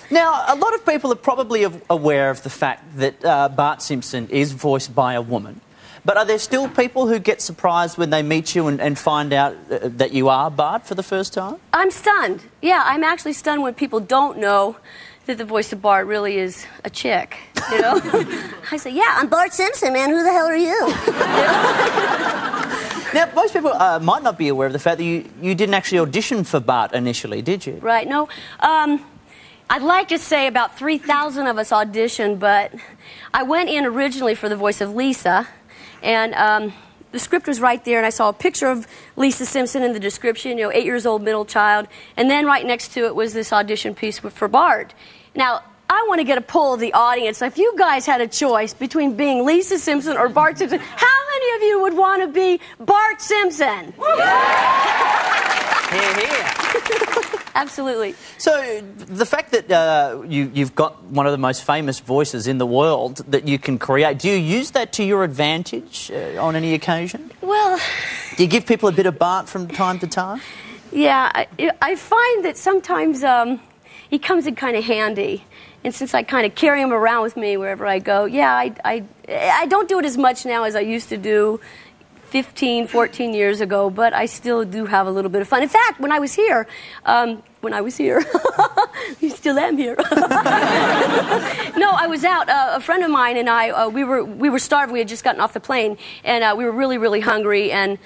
Now, a lot of people are probably aware of the fact that Bart Simpson is voiced by a woman. But are there still people who get surprised when they meet you and find out that you are Bart for the first time? I'm stunned. Yeah, I'm actually stunned when people don't know that the voice of Bart really is a chick, you know? I say, yeah, I'm Bart Simpson, man. Who the hell are you? Now, most people might not be aware of the fact that you didn't actually audition for Bart initially, did you? Right, no. I'd like to say about 3,000 of us auditioned, but I went in originally for the voice of Lisa, and the script was right there, and I saw a picture of Lisa Simpson in the description, you know, 8 years old, middle child, and then right next to it was this audition piece for Bart. Now, I want to get a poll of the audience. If you guys had a choice between being Lisa Simpson or Bart Simpson, how many of you would want to be Bart Simpson? Hear, hear. Absolutely. So, the fact that you've got one of the most famous voices in the world that you can create, do you use that to your advantage on any occasion? Well... Do you give people a bit of Bart from time to time? Yeah, I find that sometimes he comes in kind of handy. And since I kind of carry him around with me wherever I go, yeah, I don't do it as much now as I used to do 15, 14 years ago, but I still do have a little bit of fun. In fact, when I was here, you still am here. No, I was out. A friend of mine and I, we were starved. We had just gotten off the plane, and we were really, really hungry and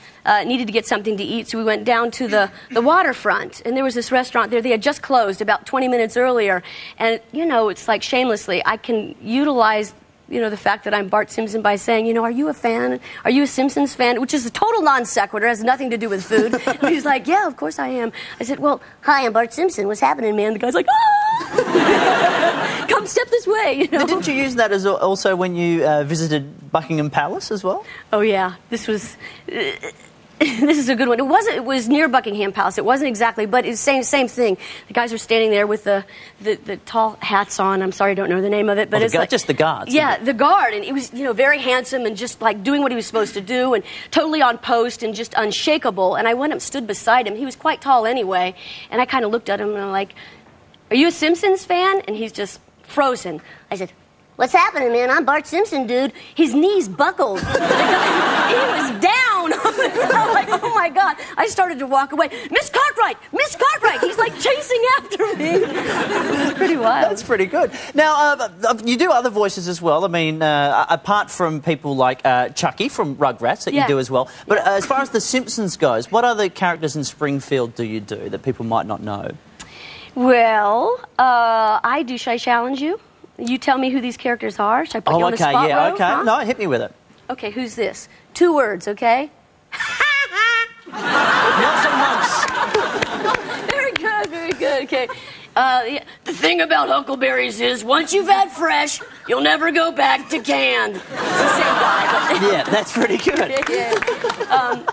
needed to get something to eat. So we went down to the waterfront, and there was this restaurant there. They had just closed about 20 minutes earlier, and you know, it's like shamelessly, I can utilize, you know, the fact that I'm Bart Simpson by saying, you know, are you a fan? Are you a Simpsons fan? Which is a total non sequitur, has nothing to do with food. And he's like, yeah, of course I am. I said, well, hi, I'm Bart Simpson. What's happening, man? The guy's like, ah! Come step this way, you know. But didn't you use that as also when you visited Buckingham Palace as well? Oh, yeah. This was... This is a good one. It was near Buckingham Palace. It wasn't exactly, but it's same thing. The guys were standing there with the tall hats on. I'm sorry, I don't know the name of it, but it's like, just the guards. Yeah, the guard, and he was, you know, very handsome and just like doing what he was supposed to do and totally on post and just unshakable. And I went up, stood beside him. He was quite tall anyway, and I kind of looked at him and I'm like, "Are you a Simpsons fan?" And he's just frozen. I said, "What's happening, man? I'm Bart Simpson, dude." His knees buckled. He was down. I'm like, oh my God. I started to walk away. Miss Cartwright! Miss Cartwright! He's like chasing after me. It was pretty wild. That's pretty good. Now, you do other voices as well. I mean, apart from people like Chucky from Rugrats that you do as well. But as far as The Simpsons goes, what other characters in Springfield do you do that people might not know? Well, I do. Should I challenge you? You tell me who these characters are. Should I put you on the spot? Yeah, okay. Huh? No, hit me with it. Okay, who's this? 2 words, okay? Nelson Monks. Very good, very good. Okay. Yeah. The thing about Huckleberries is once you've had fresh, you'll never go back to canned. It's the same guy. But Yeah, that's pretty good. Yeah.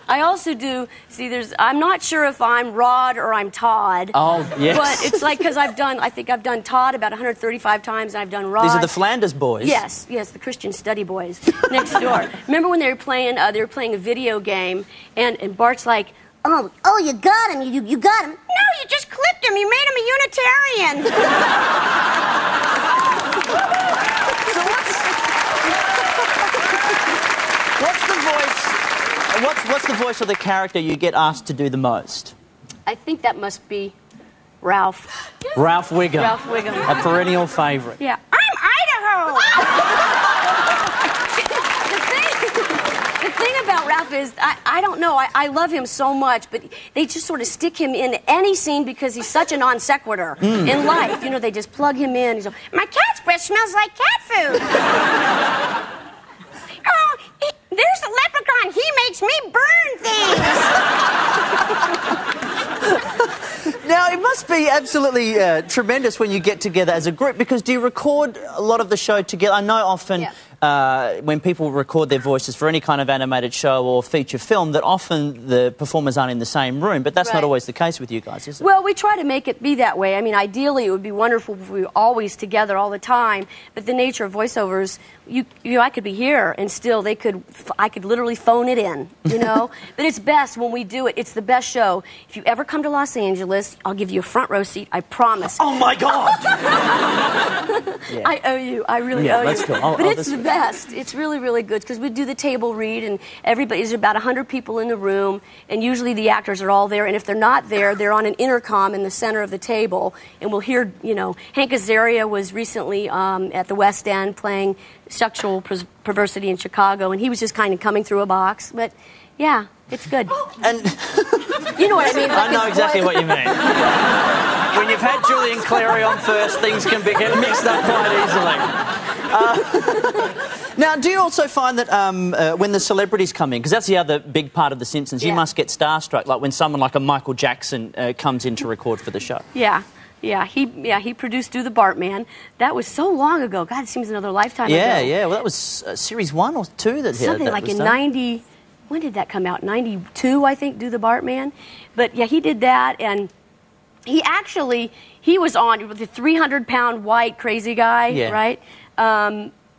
I also do, see, I'm not sure if I'm Rod or I'm Todd. Oh, yes. But it's like, because I think I've done Todd about 135 times, and I've done Rod. These are the Flanders boys. Yes, the Christian study boys next door. Remember when they were playing a video game, and Bart's like, oh, you got him, you got him. No, you just clipped him, you made him a Unitarian. So what's the voice of the character you get asked to do the most? I think that must be Ralph. Ralph Wiggum. Ralph Wiggum. A perennial favourite. Yeah. I'm Idaho! The thing about Ralph is, I don't know, I love him so much, but they just sort of stick him in any scene because he's such a non sequitur in life. You know, they just plug him in. He's like, my cat's breath smells like cat food. Oh, there's a leprechaun. He makes me burn things. Now, it must be absolutely tremendous when you get together as a group, because do you record a lot of the show together? I know often when people record their voices for any kind of animated show or feature film, that often the performers aren't in the same room, but that's not always the case with you guys, is it? Well, we try to make it be that way. I mean, ideally, it would be wonderful if we were always together all the time, but the nature of voiceovers, I could be here and still I could literally phone it in, you know? But it's best when we do it. It's the best show. If you ever come to Los Angeles, I'll give you a front row seat, I promise. Oh, my God! Yeah. I owe you. I really owe you. That's cool. But it's the best. It's really, really good because we do the table read and there's about 100 people in the room and usually the actors are all there, and if they're not there, they're on an intercom in the center of the table, and we'll hear, you know, Hank Azaria was recently at the West End playing sexual perversity in Chicago, and he was just kind of coming through a box, but yeah, it's good. And you know what I mean? Like I know exactly what you mean. When you've had Julian Clary on first, things can get mixed up quite easily. Now, do you also find that when the celebrities come in, because that's the other big part of The Simpsons, you must get starstruck, like when someone like a Michael Jackson comes in to record for the show? Yeah. He produced Do the Bartman. That was so long ago. God, it seems another lifetime ago. Yeah. Well, that was series 1 or 2 that something that like was in done. 90. When did that come out? 92, I think. Do the Bartman. But yeah, he did that, and he was on with the 300-pound white crazy guy, right?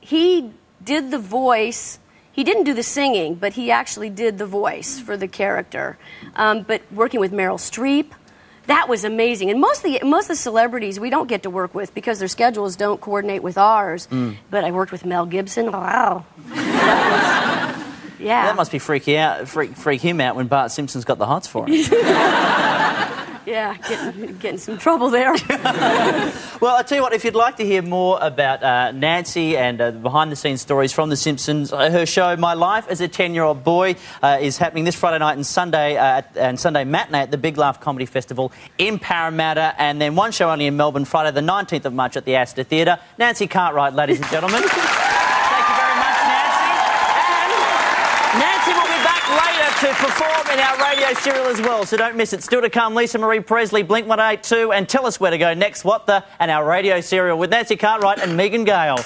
He did the voice. He didn't do the singing, but he actually did the voice for the character. But working with Meryl Streep. That was amazing. And most of the celebrities we don't get to work with because their schedules don't coordinate with ours. But I worked with Mel Gibson. Wow. Yeah. That must be freak him out when Bart Simpson's got the hots for him. Yeah, getting some trouble there. Well, I'll tell you what, if you'd like to hear more about Nancy and behind-the-scenes stories from The Simpsons, her show, My Life as a 10-Year-Old Boy, is happening this Friday night and Sunday matinee at the Big Laugh Comedy Festival in Parramatta, and then one show only in Melbourne, Friday the 19th of March at the Astor Theatre. Nancy Cartwright, ladies and gentlemen. Thank you very much, Nancy. And Nancy will be back later to perform in our radio serial as well, so don't miss it. Still to come, Lisa Marie Presley, Blink-182, and Tell Us Where to Go Next, What The, and our radio serial with Nancy Cartwright and Megan Gale.